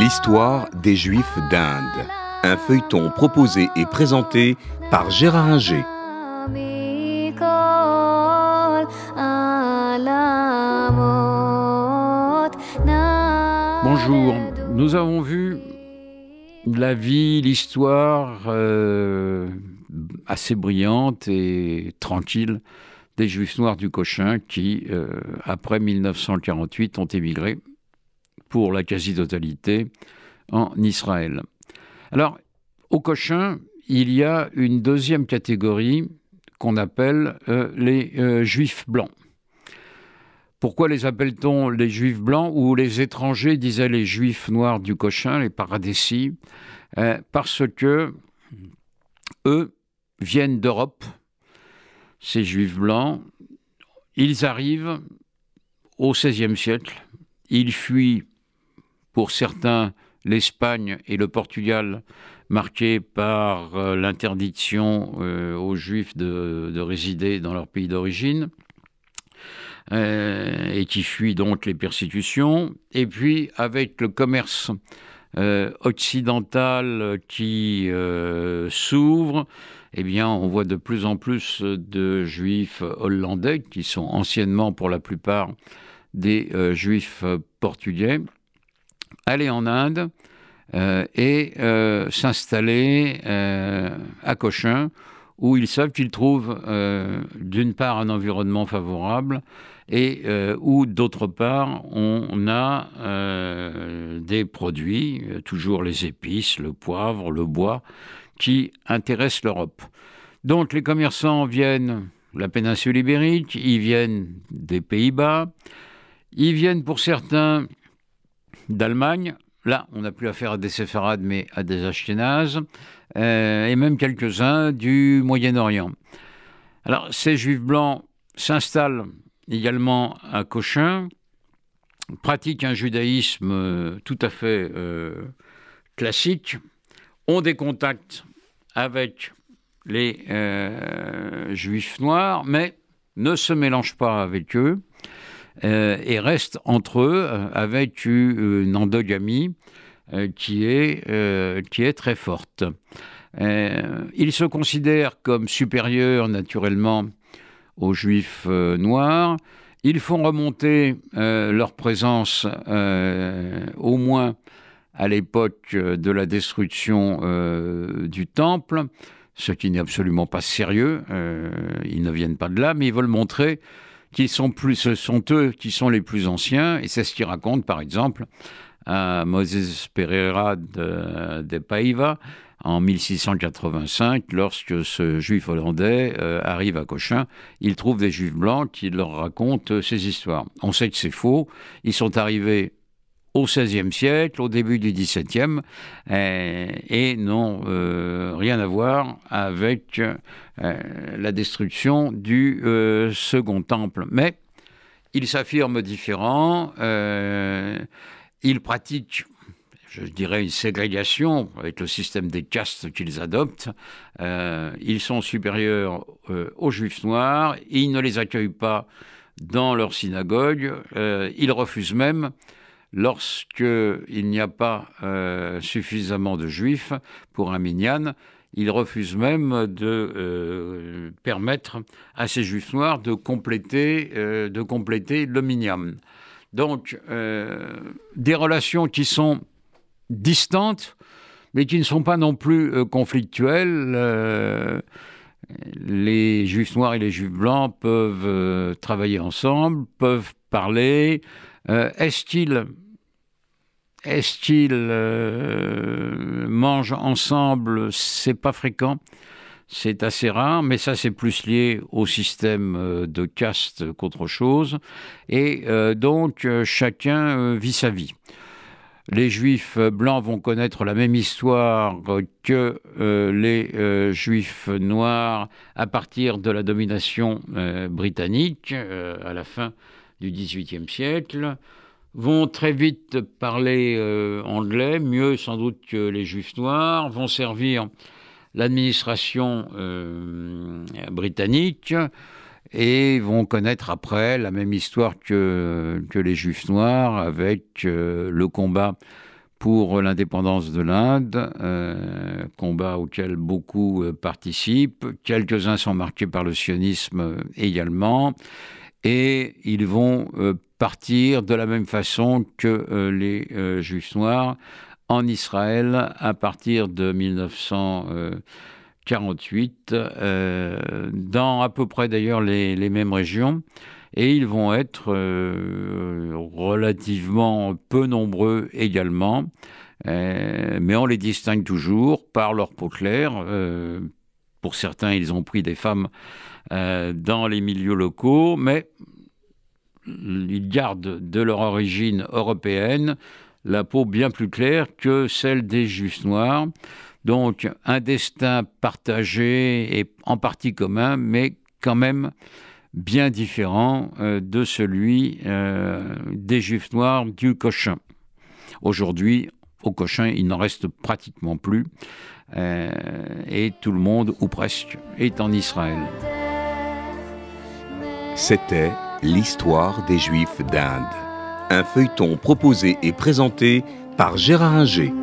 L'histoire des Juifs d'Inde. Un feuilleton proposé et présenté par Gérard Inger. Bonjour, nous avons vu la vie, l'histoire assez brillante et tranquille des Juifs noirs du Cochin qui, après 1948, ont émigré pour la quasi-totalité en Israël. Alors, au Cochin, il y a une deuxième catégorie qu'on appelle les Juifs blancs. Pourquoi les appelle-t-on les Juifs blancs ou les étrangers disaient les Juifs noirs du Cochin, les paradésis, parce que eux viennent d'Europe, ces Juifs blancs. Ils arrivent au XVIe siècle. Ils fuient, pour certains, l'Espagne et le Portugal, marqués par l'interdiction aux Juifs de résider dans leur pays d'origine, et qui fuient donc les persécutions. Et puis, avec le commerce occidental qui s'ouvre, eh bien, on voit de plus en plus de Juifs hollandais, qui sont anciennement, pour la plupart, des Juifs portugais, aller en Inde et s'installer à Cochin, où ils savent qu'ils trouvent d'une part un environnement favorable et où d'autre part on a des produits, toujours les épices, le poivre, le bois, qui intéressent l'Europe. Donc les commerçants viennent de la péninsule ibérique, ils viennent des Pays-Bas, ils viennent pour certains d'Allemagne. Là, on n'a plus affaire à des séfarades, mais à des ashkénazes, et même quelques-uns du Moyen-Orient. Alors, ces Juifs blancs s'installent également à Cochin, pratiquent un judaïsme tout à fait classique, ont des contacts avec les Juifs noirs, mais ne se mélangent pas avec eux, et restent entre eux avec une endogamie qui est très forte. Ils se considèrent comme supérieurs naturellement aux Juifs noirs. Ils font remonter leur présence au moins à l'époque de la destruction du Temple, ce qui n'est absolument pas sérieux. Ils ne viennent pas de là, mais ils veulent montrer ce sont eux qui sont les plus anciens, et c'est ce qu'ils racontent, par exemple, à Moses Pereira de Paiva, en 1685, lorsque ce juif hollandais arrive à Cochin. Il trouve des juifs blancs qui leur racontent ces histoires. On sait que c'est faux. Ils sont arrivés au XVIe siècle, au début du XVIIe, et n'ont rien à voir avec la destruction du Second Temple. Mais ils s'affirment différents, ils pratiquent, je dirais, une ségrégation avec le système des castes qu'ils adoptent. Ils sont supérieurs aux Juifs noirs, ils ne les accueillent pas dans leur synagogue, ils refusent même, lorsqu'il n'y a pas suffisamment de Juifs pour un minyan, ils refusent même de permettre à ces Juifs noirs de compléter le minyan. Donc, des relations qui sont distantes, mais qui ne sont pas non plus conflictuelles. Les Juifs noirs et les Juifs blancs peuvent travailler ensemble, peuvent parler. Est-ce qu'ils mangent ensemble? C'est pas fréquent, c'est assez rare, mais ça c'est plus lié au système de caste qu'autre chose. Et donc chacun vit sa vie. Les Juifs blancs vont connaître la même histoire que les Juifs noirs à partir de la domination britannique à la fin du XVIIIe siècle, vont très vite parler anglais, mieux sans doute que les Juifs noirs, vont servir l'administration britannique et vont connaître après la même histoire que les Juifs noirs, avec le combat pour l'indépendance de l'Inde, combat auquel beaucoup participent. Quelques-uns sont marqués par le sionisme également, et ils vont partir de la même façon que les Juifs noirs en Israël à partir de 1948, dans à peu près d'ailleurs les mêmes régions. Et ils vont être relativement peu nombreux également, mais on les distingue toujours par leur peau claire. Pour certains, ils ont pris des femmes dans les milieux locaux, mais ils gardent de leur origine européenne la peau bien plus claire que celle des Juifs noirs. Donc un destin partagé et en partie commun, mais quand même bien différent de celui des Juifs noirs du Cochin. Aujourd'hui, au Cochin, il n'en reste pratiquement plus, et tout le monde, ou presque, est en Israël. C'était l'histoire des Juifs d'Inde, un feuilleton proposé et présenté par Gérard Inger.